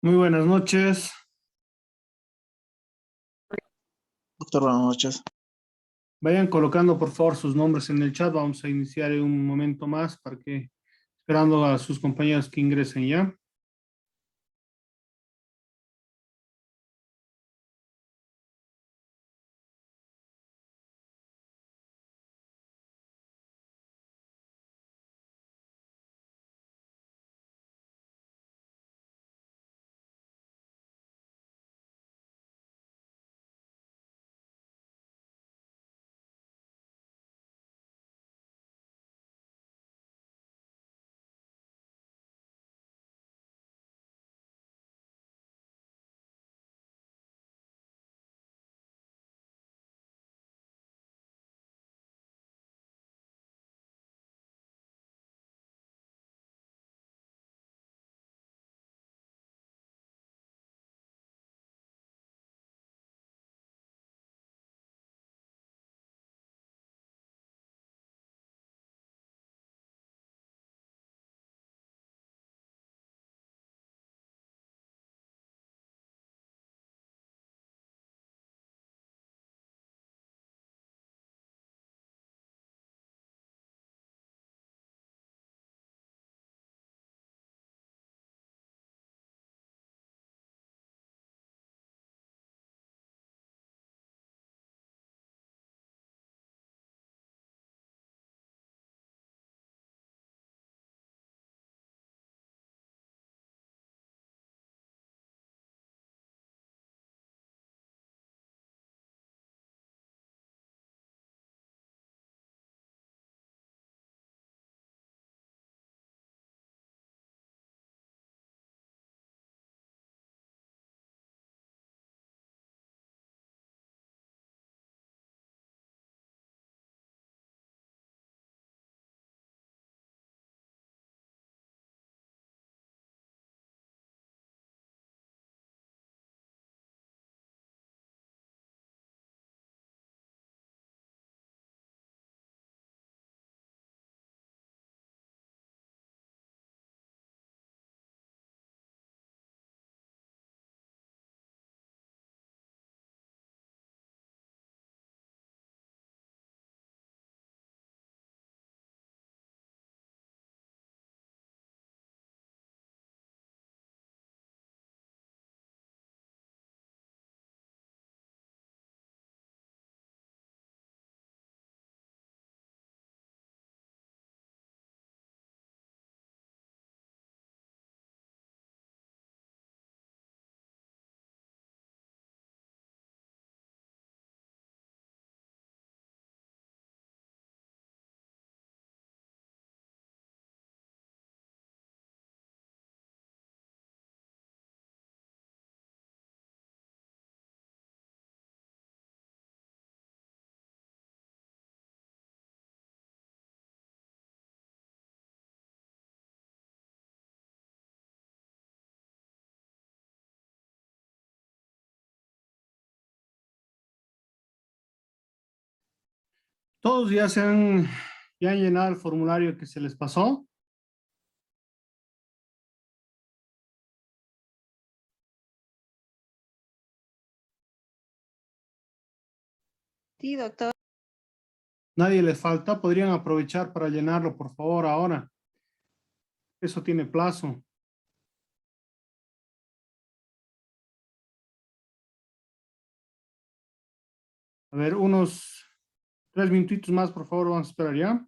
Muy buenas noches. Doctor, buenas noches. Vayan colocando por favor sus nombres en el chat. Vamos a iniciar en un momento más para que, esperando a sus compañeros que ingresen ya. Todos ya han llenado el formulario que se les pasó. Sí, doctor. Nadie les falta. Podrían aprovechar para llenarlo, por favor, ahora. Eso tiene plazo. A ver, unos 3 minutitos más, por favor, vamos a esperar ya.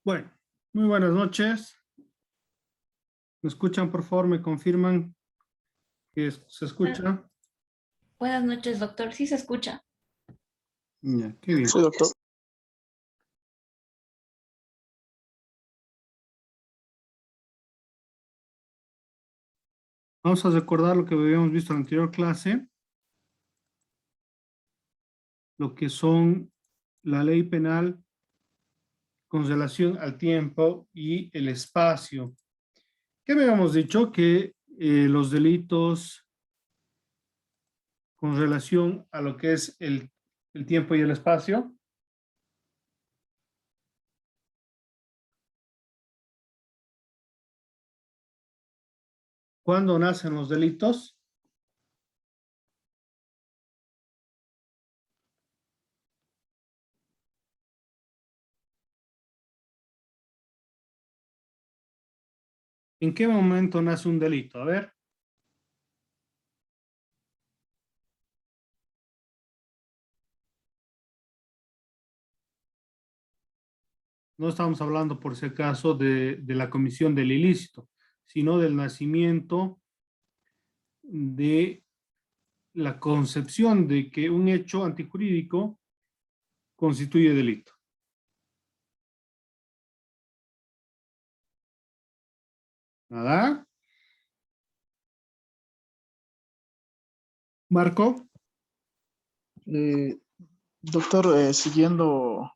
Bueno, muy buenas noches. ¿Me escuchan, por favor? ¿Me confirman que se escucha? Buenas noches, doctor. Sí se escucha. Ya, qué bien. Sí, doctor. Vamos a recordar lo que habíamos visto en la anterior clase, lo que son la ley penal con relación al tiempo y el espacio. ¿Qué habíamos dicho? Que los delitos con relación a lo que es el tiempo y el espacio, ¿cuándo nacen los delitos? ¿En qué momento nace un delito? A ver. No estamos hablando, por si acaso, de la comisión del ilícito, sino del nacimiento de la concepción de que un hecho antijurídico constituye delito. ¿Nada? Marco. Doctor, siguiendo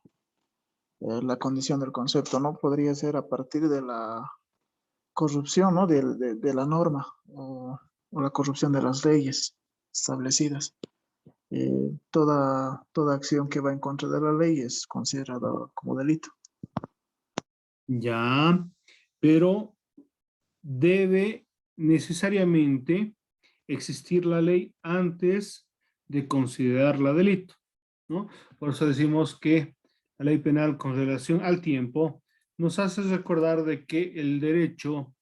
la condición del concepto, ¿no? Podría ser a partir de la corrupción, ¿no? De la norma o la corrupción de las leyes establecidas. Toda acción que va en contra de la ley es considerada como delito. Ya, pero debe necesariamente existir la ley antes de considerarla delito, ¿no? Por eso decimos que la ley penal con relación al tiempo nos hace recordar de que el derecho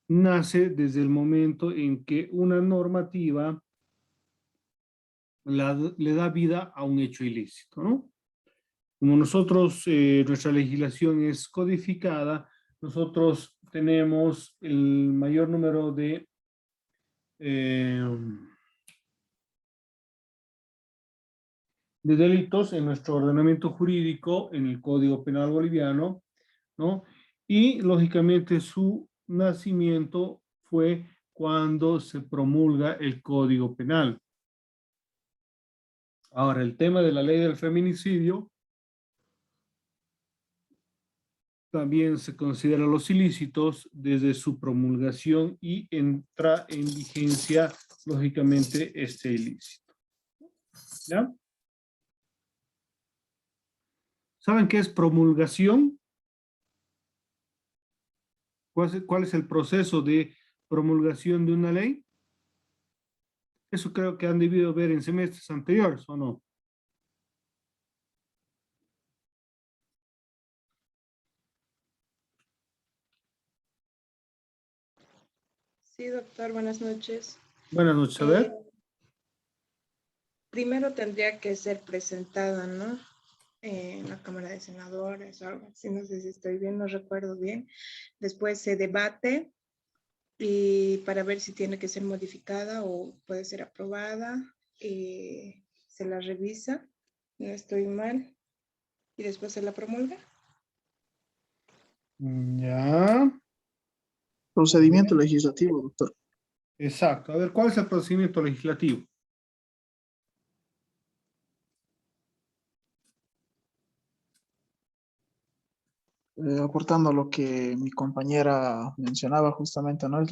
nace desde el momento en que una normativa le da vida a un hecho ilícito, ¿no? Como nosotros, nuestra legislación es codificada, nosotros tenemos el mayor número eh, de delitos en nuestro ordenamiento jurídico, en el Código Penal boliviano, ¿no? Y lógicamente su nacimiento fue cuando se promulga el Código Penal. Ahora, el tema de la ley del feminicidio también se considera los ilícitos desde su promulgación y entra en vigencia, lógicamente, este ilícito. ¿Ya? ¿Saben qué es promulgación? ¿Cuál es el proceso de promulgación de una ley? Eso creo que han debido ver en semestres anteriores, ¿o no? Sí, doctor, buenas noches. Buenas noches, a ver. Primero tendría que ser presentada, ¿no? En la Cámara de Senadores o algo así, no sé si estoy bien, no recuerdo bien. Después se debate y para ver si tiene que ser modificada o puede ser aprobada. Se la revisa, no estoy mal, y después se la promulga. Ya. Procedimiento legislativo, doctor. Exacto. A ver, ¿cuál es el procedimiento legislativo? Aportando lo que mi compañera mencionaba justamente, ¿no? Es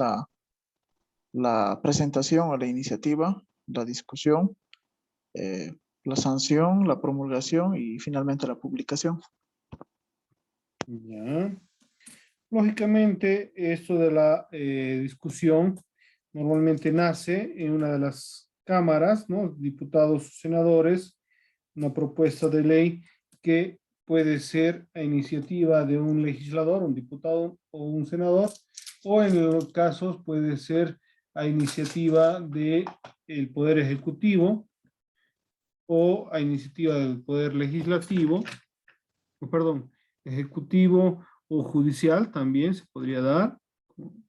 la presentación o la iniciativa, la discusión, eh, la sanción, la promulgación y finalmente la publicación. Ya. Lógicamente, esto de la discusión normalmente nace en una de las cámaras, ¿no? Diputados o senadores, una propuesta de ley que puede ser a iniciativa de un legislador, un diputado o un senador, o en los casos puede ser a iniciativa del Poder Ejecutivo o a iniciativa del Poder Legislativo, perdón, ejecutivo o judicial también se podría dar,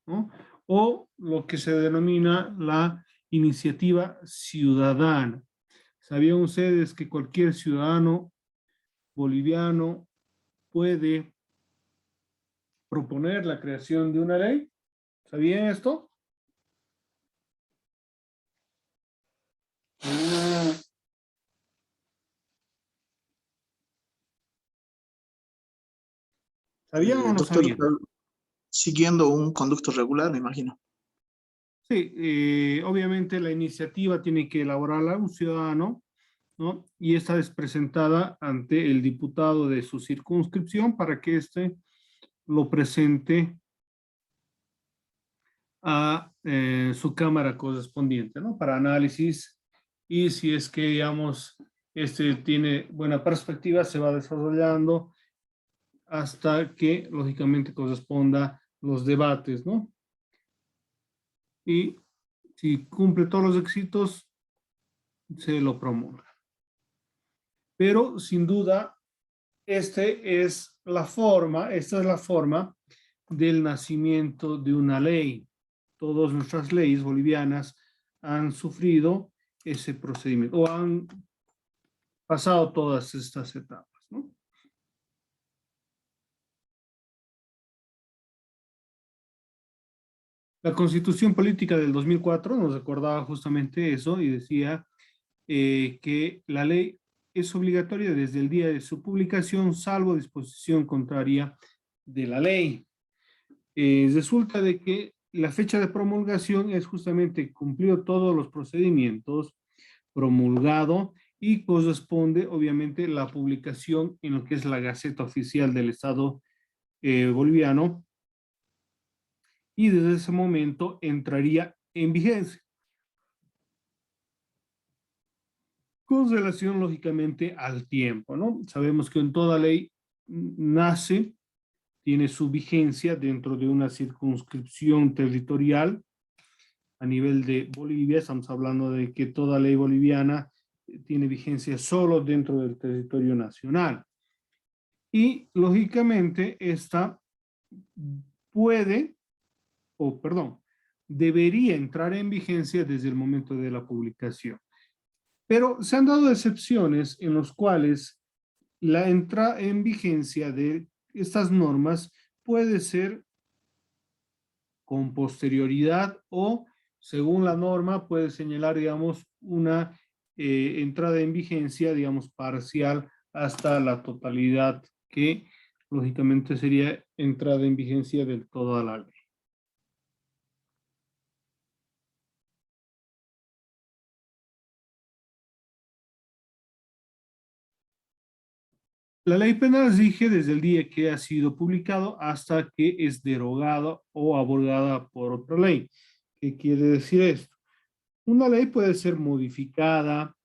¿no? O lo que se denomina la iniciativa ciudadana. ¿Sabían ustedes que cualquier ciudadano boliviano puede proponer la creación de una ley? ¿Sabían esto? ¿Sabían o no Doctor, sabían? siguiendo un conducto regular, me imagino. Sí, obviamente la iniciativa tiene que elaborarla un ciudadano, ¿no? Y esta es presentada ante el diputado de su circunscripción para que éste lo presente a su cámara correspondiente, ¿no? Para análisis, y si es que, digamos, este tiene buena perspectiva, se va desarrollando hasta que, lógicamente, corresponda los debates, ¿no? Y si cumple todos los requisitos, se lo promulga. Pero, sin duda, esta es la forma del nacimiento de una ley. Todas nuestras leyes bolivianas han sufrido ese procedimiento o han pasado todas estas etapas, ¿no? La Constitución Política del 2004 nos recordaba justamente eso y decía que la ley es obligatoria desde el día de su publicación, salvo disposición contraria de la ley. Resulta de que la fecha de promulgación es justamente cumplido todos los procedimientos, promulgado, y corresponde obviamente la publicación en lo que es la Gaceta Oficial del Estado boliviano, y desde ese momento entraría en vigencia. Con relación lógicamente al tiempo, ¿no? Sabemos que en toda ley nace, tiene su vigencia dentro de una circunscripción territorial. A nivel de Bolivia, estamos hablando de que toda ley boliviana tiene vigencia solo dentro del territorio nacional. Y, lógicamente, esta debería entrar en vigencia desde el momento de la publicación. Pero se han dado excepciones en los cuales la entrada en vigencia de estas normas puede ser con posterioridad o, según la norma, puede señalar, digamos, una entrada en vigencia, digamos, parcial hasta la totalidad, que lógicamente sería entrada en vigencia de toda la ley. La ley penal rige desde el día que ha sido publicado hasta que es derogada o abrogada por otra ley. ¿Qué quiere decir esto? Una ley puede ser modificada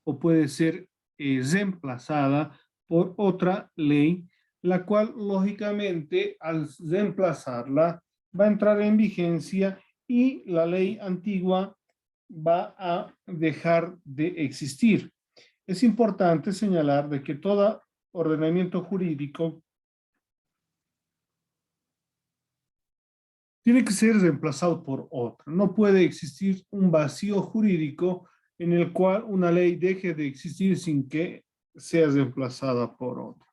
o puede ser reemplazada por otra ley, la cual lógicamente al reemplazarla va a entrar en vigencia y la ley antigua va a dejar de existir. Es importante señalar de que todo ordenamiento jurídico tiene que ser reemplazado por otro. No puede existir un vacío jurídico en el cual una ley deje de existir sin que sea reemplazada por otra.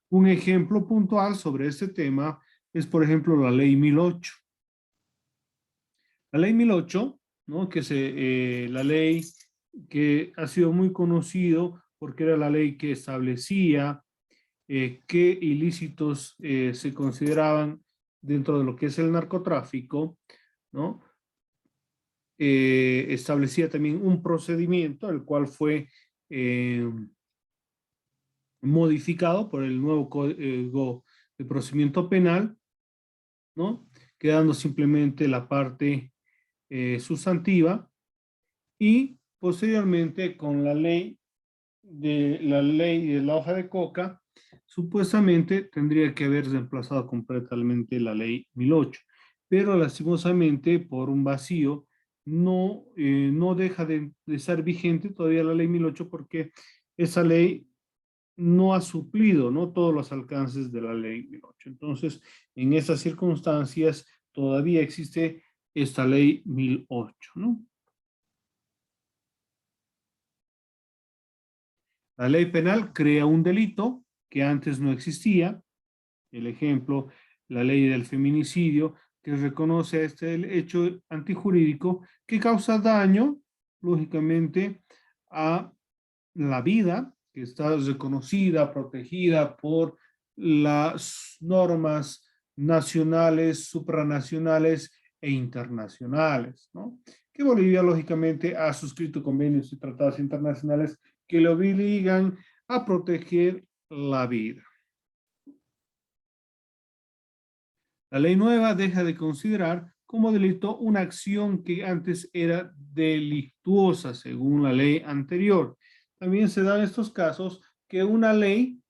Un ejemplo puntual sobre este tema es, por ejemplo, la ley 1008. La ley 1008, ¿no? La ley que ha sido muy conocido porque era la ley que establecía qué ilícitos se consideraban dentro de lo que es el narcotráfico, ¿no? Establecía también un procedimiento, el cual fue modificado por el nuevo Código de Procedimiento Penal, ¿no? Quedando simplemente la parte sustantiva, y posteriormente con la ley de la hoja de coca, supuestamente tendría que haber reemplazado completamente la ley 1008, pero lastimosamente por un vacío no deja de estar vigente todavía la ley 1008, porque esa ley no ha suplido, ¿no?, todos los alcances de la ley 1008. Entonces, en esas circunstancias, todavía existe esta ley 1008, ¿no? La ley penal crea un delito que antes no existía. El ejemplo, la ley del feminicidio, que reconoce a este hecho antijurídico que causa daño, lógicamente, a la vida, que está reconocida, protegida por las normas nacionales, supranacionales e internacionales, ¿no? Que Bolivia, lógicamente, ha suscrito convenios y tratados internacionales que le obligan a proteger la vida. La ley nueva deja de considerar como delito una acción que antes era delictuosa según la ley anterior. También se dan estos casos que una ley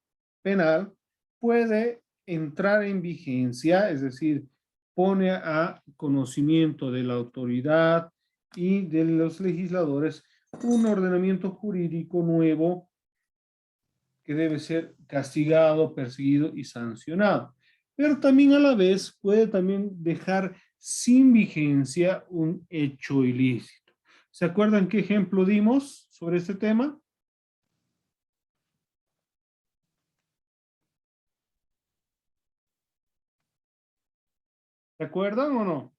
penal puede entrar en vigencia, es decir, pone a conocimiento de la autoridad y de los legisladores un ordenamiento jurídico nuevo que debe ser castigado, perseguido y sancionado. Pero también a la vez puede también dejar sin vigencia un hecho ilícito. ¿Se acuerdan qué ejemplo dimos sobre este tema? ¿Se acuerdan o no?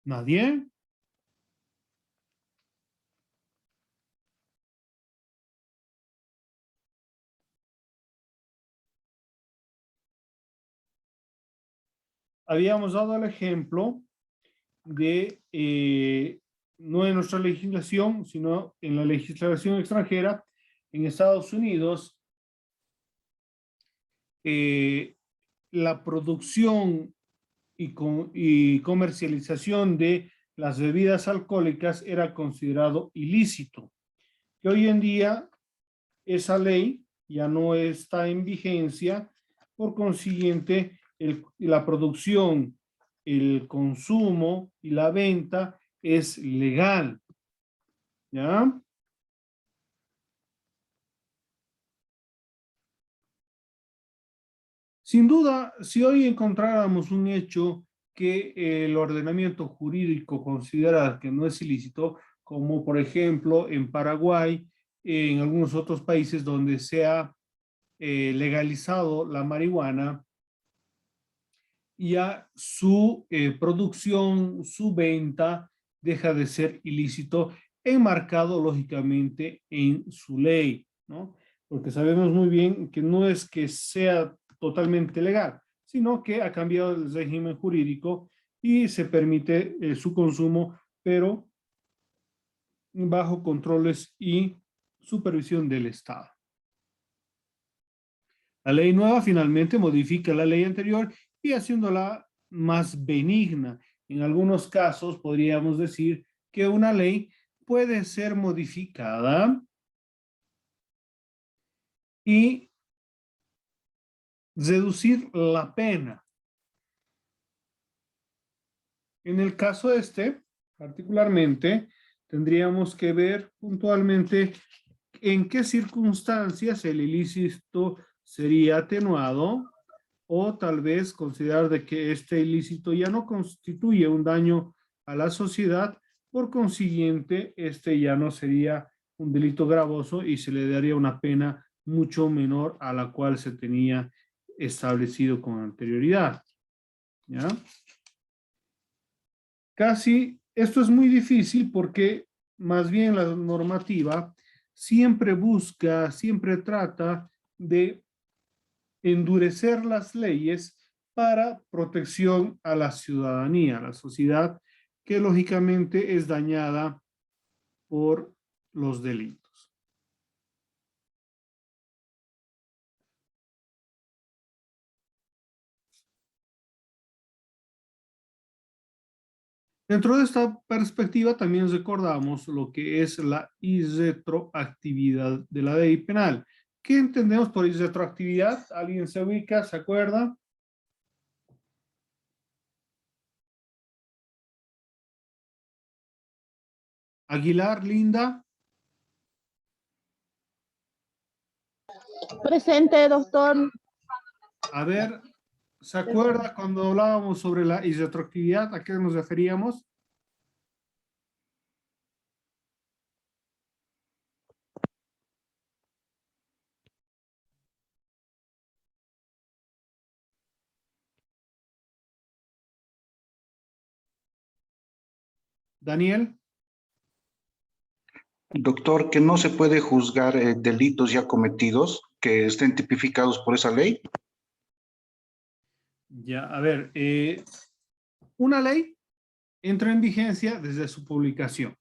¿Nadie? Habíamos dado el ejemplo de, no en nuestra legislación, sino en la legislación extranjera, en Estados Unidos, la producción y comercialización de las bebidas alcohólicas era considerado ilícito. Que hoy en día esa ley ya no está en vigencia, por consiguiente, la producción, el consumo y la venta es legal, ¿ya? Sin duda, si hoy encontráramos un hecho que el ordenamiento jurídico considera que no es ilícito, como por ejemplo en Paraguay, en algunos otros países donde se ha legalizado la marihuana, ya su producción, su venta deja de ser ilícito, enmarcado lógicamente en su ley, ¿no? Porque sabemos muy bien que no es que sea totalmente legal, sino que ha cambiado el régimen jurídico y se permite su consumo, pero bajo controles y supervisión del Estado. La ley nueva finalmente modifica la ley anterior y haciéndola más benigna. En algunos casos podríamos decir que una ley puede ser modificada y reducir la pena. En el caso particularmente, tendríamos que ver puntualmente en qué circunstancias el ilícito sería atenuado, o tal vez considerar de que este ilícito ya no constituye un daño a la sociedad, por consiguiente, este ya no sería un delito gravoso y se le daría una pena mucho menor a la cual se tenía establecido con anterioridad. ¿Ya? Casi, esto es muy difícil porque más bien la normativa siempre busca, siempre trata de endurecer las leyes para protección a la ciudadanía, a la sociedad, que lógicamente es dañada por los delitos. Dentro de esta perspectiva también recordamos lo que es la irretroactividad de la ley penal, ¿Qué entendemos por retroactividad? ¿Alguien se ubica, se acuerda? Aguilar, Linda. Presente, doctor. A ver, ¿se acuerda cuando hablábamos sobre la retroactividad? ¿A qué nos referíamos? Daniel. Doctor, que no se puede juzgar delitos ya cometidos que estén tipificados por esa ley. Ya, a ver, una ley entra en vigencia desde su publicación.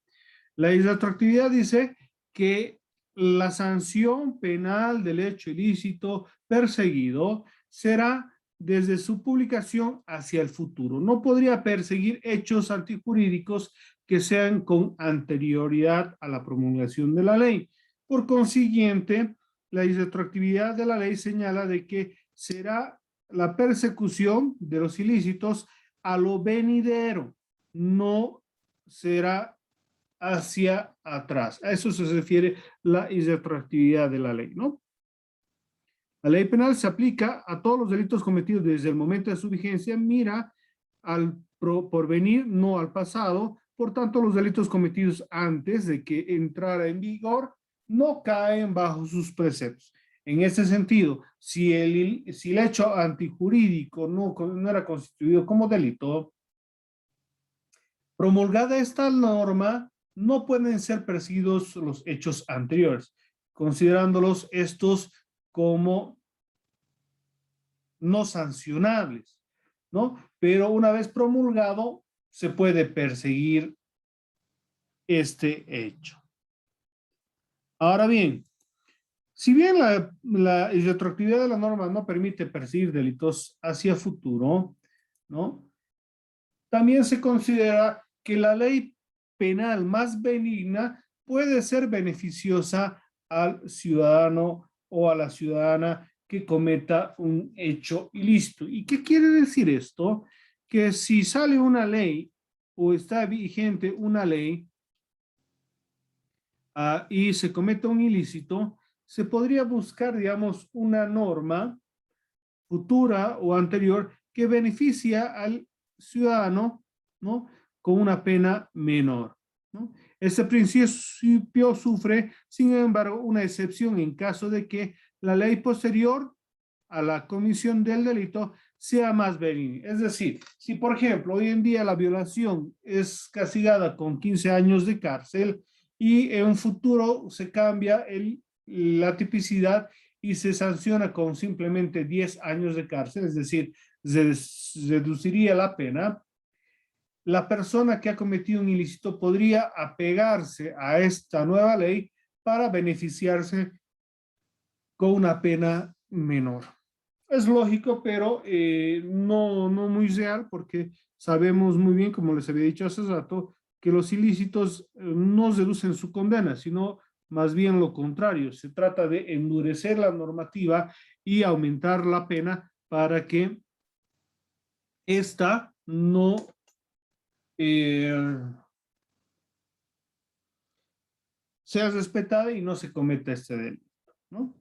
La retroactividad dice que la sanción penal del hecho ilícito perseguido será desde su publicación hacia el futuro. No podría perseguir hechos antijurídicos que sean con anterioridad a la promulgación de la ley. Por consiguiente, la retroactividad de la ley señala de que será la persecución de los ilícitos a lo venidero, no será hacia atrás. A eso se refiere la irretroactividad de la ley, ¿no? La ley penal se aplica a todos los delitos cometidos desde el momento de su vigencia, mira al porvenir, no al pasado. Por tanto, los delitos cometidos antes de que entrara en vigor no caen bajo sus preceptos. En ese sentido, si el hecho antijurídico no era constituido como delito, promulgada esta norma, no pueden ser perseguidos los hechos anteriores, considerándolos estos como no sancionables, ¿no? Pero una vez promulgado, se puede perseguir este hecho. Ahora bien, si bien la retroactividad de la norma no permite perseguir delitos hacia futuro, ¿no? También se considera que la ley penal más benigna puede ser beneficiosa al ciudadano o a la ciudadana que cometa un hecho ilícito. ¿Y qué quiere decir esto? Que si sale una ley o está vigente una ley y se comete un ilícito, se podría buscar, digamos, una norma futura o anterior que beneficia al ciudadano, ¿no? Con una pena menor, ¿no? Este principio sufre, sin embargo, una excepción en caso de que la ley posterior a la comisión del delito sea más benigna. Es decir, si por ejemplo hoy en día la violación es castigada con 15 años de cárcel y en un futuro se cambia la tipicidad y se sanciona con simplemente 10 años de cárcel, es decir, se reduciría la pena, la persona que ha cometido un ilícito podría apegarse a esta nueva ley para beneficiarse con una pena menor. Es lógico, pero no muy real, porque sabemos muy bien, como les había dicho hace rato, que los ilícitos no reducen su condena, sino más bien lo contrario. Se trata de endurecer la normativa y aumentar la pena para que esta no sea respetada y no se cometa este delito, ¿no?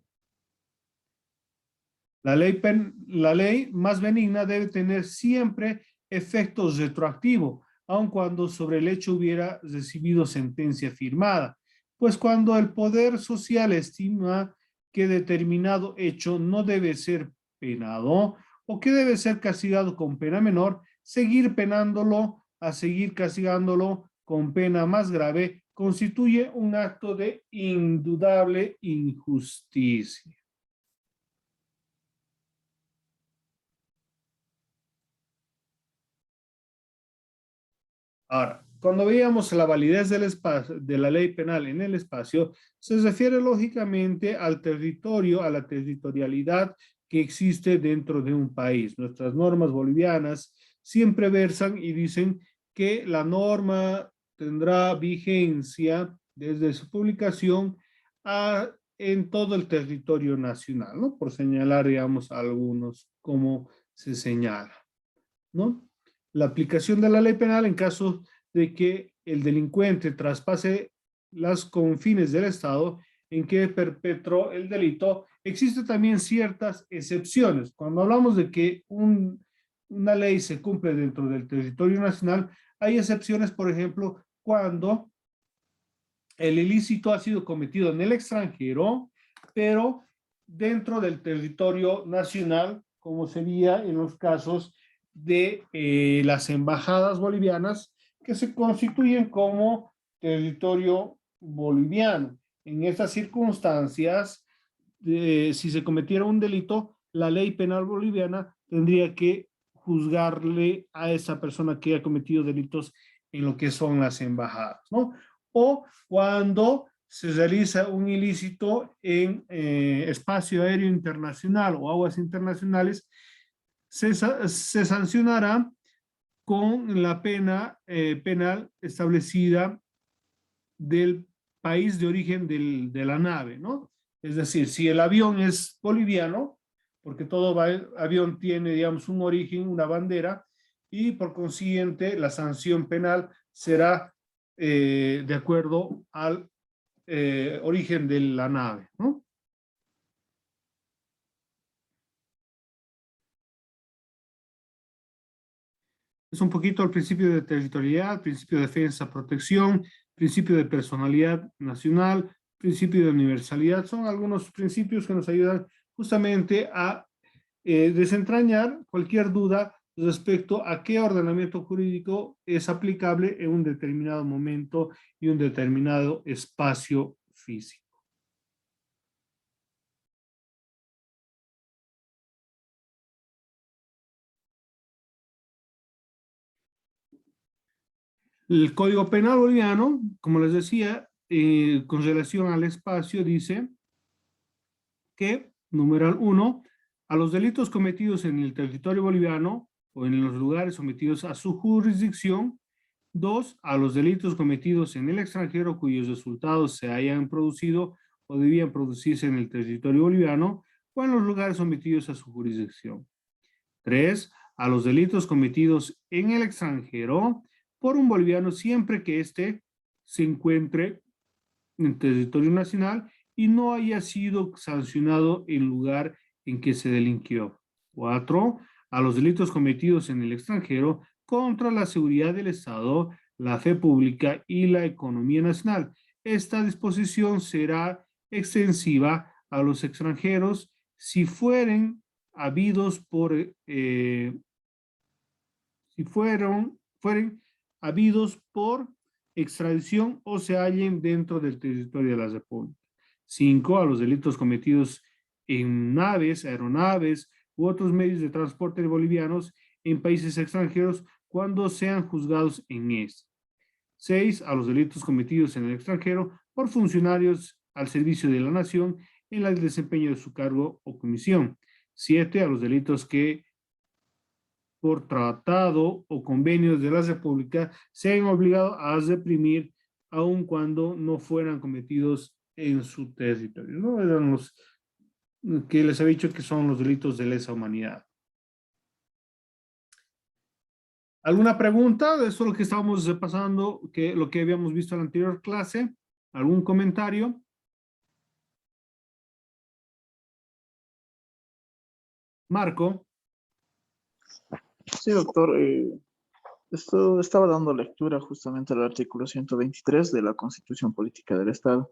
La ley más benigna debe tener siempre efectos retroactivos, aun cuando sobre el hecho hubiera recibido sentencia firmada. Pues cuando el poder social estima que determinado hecho no debe ser penado o que debe ser castigado con pena menor, seguir penándolo a seguir castigándolo con pena más grave constituye un acto de indudable injusticia. Ahora, cuando veíamos la validez del espacio, de la ley penal en el espacio, se refiere lógicamente al territorio, a la territorialidad que existe dentro de un país. Nuestras normas bolivianas siempre versan y dicen que la norma tendrá vigencia desde su publicación en todo el territorio nacional, ¿no? Por señalar, digamos, algunos como se señala, ¿no? La aplicación de la ley penal en caso de que el delincuente traspase las confines del Estado en que perpetró el delito, existen también ciertas excepciones. Cuando hablamos de que una ley se cumple dentro del territorio nacional, hay excepciones, por ejemplo, cuando el ilícito ha sido cometido en el extranjero, pero dentro del territorio nacional, como sería en los casos de las embajadas bolivianas que se constituyen como territorio boliviano. En estas circunstancias, si se cometiera un delito, la ley penal boliviana tendría que juzgarle a esa persona que ha cometido delitos en lo que son las embajadas, ¿no? O cuando se realiza un ilícito en espacio aéreo internacional o aguas internacionales, se sancionará con la pena penal establecida del país de origen de la nave, ¿no? Es decir, si el avión es boliviano, porque todo avión tiene, digamos, un origen, una bandera, y por consiguiente la sanción penal será de acuerdo al origen de la nave, ¿no? Es un poquito el principio de territorialidad, principio de defensa, protección, principio de personalidad nacional, principio de universalidad. Son algunos principios que nos ayudan justamente a desentrañar cualquier duda respecto a qué ordenamiento jurídico es aplicable en un determinado momento y un determinado espacio físico. El Código Penal boliviano, como les decía, con relación al espacio, dice que, numeral 1, a los delitos cometidos en el territorio boliviano o en los lugares sometidos a su jurisdicción. 2, a los delitos cometidos en el extranjero cuyos resultados se hayan producido o debían producirse en el territorio boliviano o en los lugares sometidos a su jurisdicción. 3, a los delitos cometidos en el extranjero por un boliviano siempre que éste se encuentre en el territorio nacional y no haya sido sancionado en el lugar en que se delinquió. 4, a los delitos cometidos en el extranjero contra la seguridad del Estado, la fe pública y la economía nacional. Esta disposición será extensiva a los extranjeros si fueren habidos por fueren habidos por extradición o se hallen dentro del territorio de la República. 5, a los delitos cometidos en naves, aeronaves u otros medios de transporte bolivianos en países extranjeros cuando sean juzgados en este. 6, a los delitos cometidos en el extranjero por funcionarios al servicio de la nación en el desempeño de su cargo o comisión. 7, a los delitos que por tratado o convenios de la República sean obligados a reprimir aun cuando no fueran cometidos en su territorio, ¿no? Eran los que les he dicho que son los delitos de lesa humanidad. ¿Alguna pregunta? De eso lo que estábamos repasando, lo que habíamos visto en la anterior clase. ¿Algún comentario? Marco. Sí, doctor. Esto estaba dando lectura justamente al artículo 123 de la Constitución Política del Estado,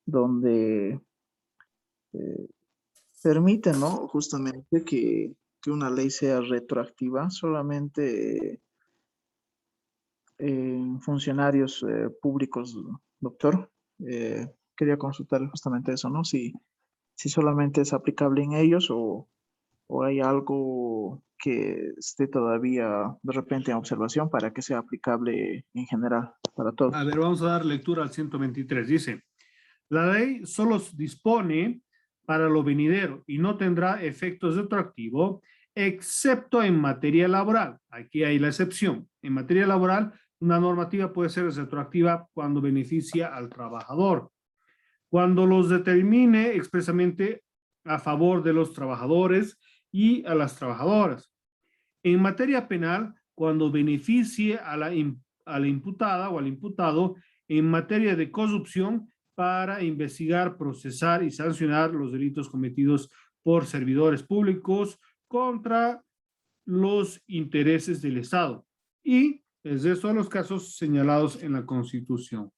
donde permite, ¿no? Justamente que una ley sea retroactiva solamente en funcionarios públicos, doctor. Quería consultar justamente eso, ¿no? Si solamente es aplicable en ellos o hay algo que esté todavía de repente en observación para que sea aplicable en general para todos. A ver, vamos a dar lectura al 123. Dice, la ley solo dispone para lo venidero y no tendrá efectos retroactivos, excepto en materia laboral. Aquí hay la excepción. En materia laboral, una normativa puede ser retroactiva cuando beneficia al trabajador. cuando los determine expresamente a favor de los trabajadores y a las trabajadoras. En materia penal, cuando beneficie a la imputada o al imputado en materia de corrupción para investigar, procesar y sancionar los delitos cometidos por servidores públicos contra los intereses del Estado. Y es de estos los casos señalados en la Constitución.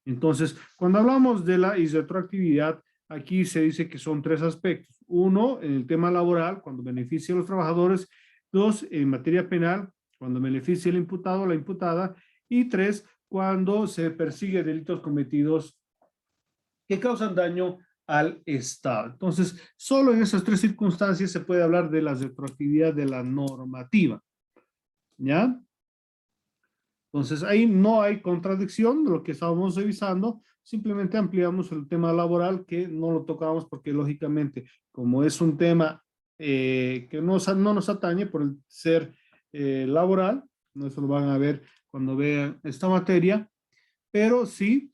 Entonces, cuando hablamos de la irretroactividad, aquí se dice que son tres aspectos. Uno, en el tema laboral, cuando beneficia a los trabajadores. Dos, en materia penal, cuando beneficia el imputado o la imputada. Y tres, cuando se persigue delitos cometidos que causan daño al Estado. Entonces, solo en esas tres circunstancias se puede hablar de la retroactividad de la normativa. ¿Ya? Entonces, ahí no hay contradicción de lo que estábamos revisando, simplemente ampliamos el tema laboral que no lo tocamos porque lógicamente, como es un tema que no nos atañe por el ser laboral, no eso lo van a ver cuando vean esta materia, pero sí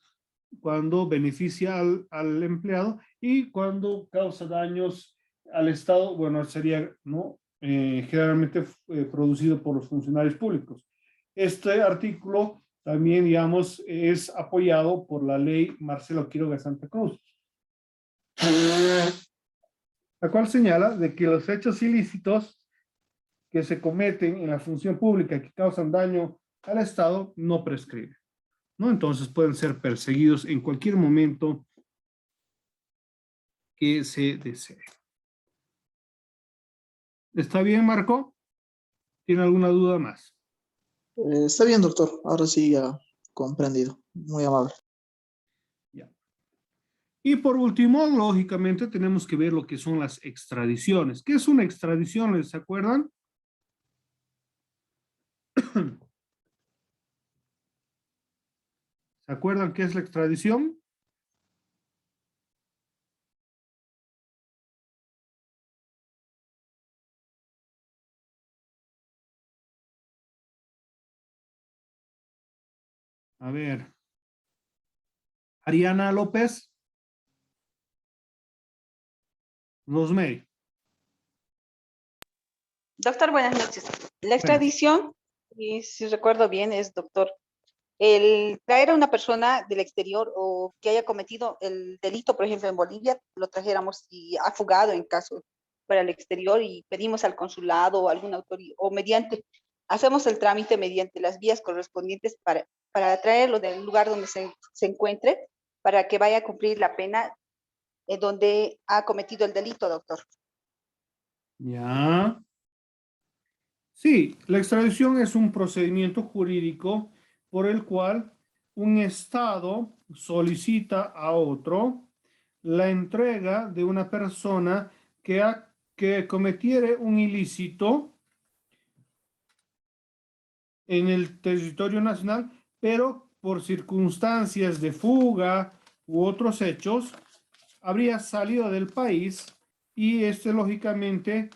cuando beneficia al empleado y cuando causa daños al Estado, bueno, sería, ¿no? Generalmente producido por los funcionarios públicos. Este artículo también, digamos, es apoyado por la ley Marcelo Quiroga Santa Cruz, la cual señala de que los hechos ilícitos que se cometen en la función pública que causan daño al Estado no prescriben, ¿no? Entonces pueden ser perseguidos en cualquier momento que se desee. ¿Está bien, Marco? ¿Tiene alguna duda más? Está bien, doctor. Ahora sí ya comprendido. Muy amable. Ya. Y por último, lógicamente, tenemos que ver lo que son las extradiciones. ¿Qué es una extradición? ¿Se acuerdan? ¿Se acuerdan qué es la extradición? A ver. Ariana López. Rosemary. Doctor, buenas noches. La Buenas. extradición, y si recuerdo bien, es, doctor, el traer a una persona del exterior o que haya cometido el delito, por ejemplo, en Bolivia, lo trajéramos y ha fugado en caso para el exterior y pedimos al consulado o alguna autoridad, o hacemos el trámite mediante las vías correspondientes para traerlo del lugar donde se encuentre, para que vaya a cumplir la pena donde ha cometido el delito, doctor. Ya. Sí, la extradición es un procedimiento jurídico por el cual un Estado solicita a otro la entrega de una persona que cometiere un ilícito en el territorio nacional, pero por circunstancias de fuga u otros hechos, habría salido del país y lógicamente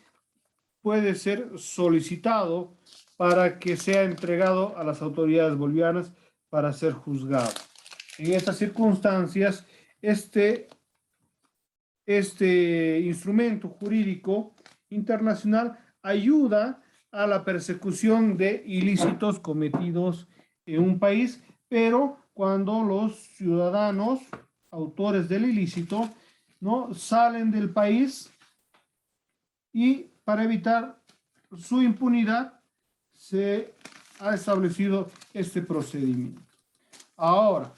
puede ser solicitado para que sea entregado a las autoridades bolivianas para ser juzgado. En estas circunstancias, este instrumento jurídico internacional ayuda a la persecución de ilícitos cometidos en un país, pero cuando los ciudadanos autores del ilícito no salen del país y para evitar su impunidad se ha establecido este procedimiento. Ahora,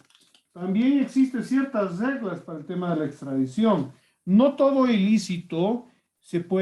también existen ciertas reglas para el tema de la extradición. No todo ilícito se puede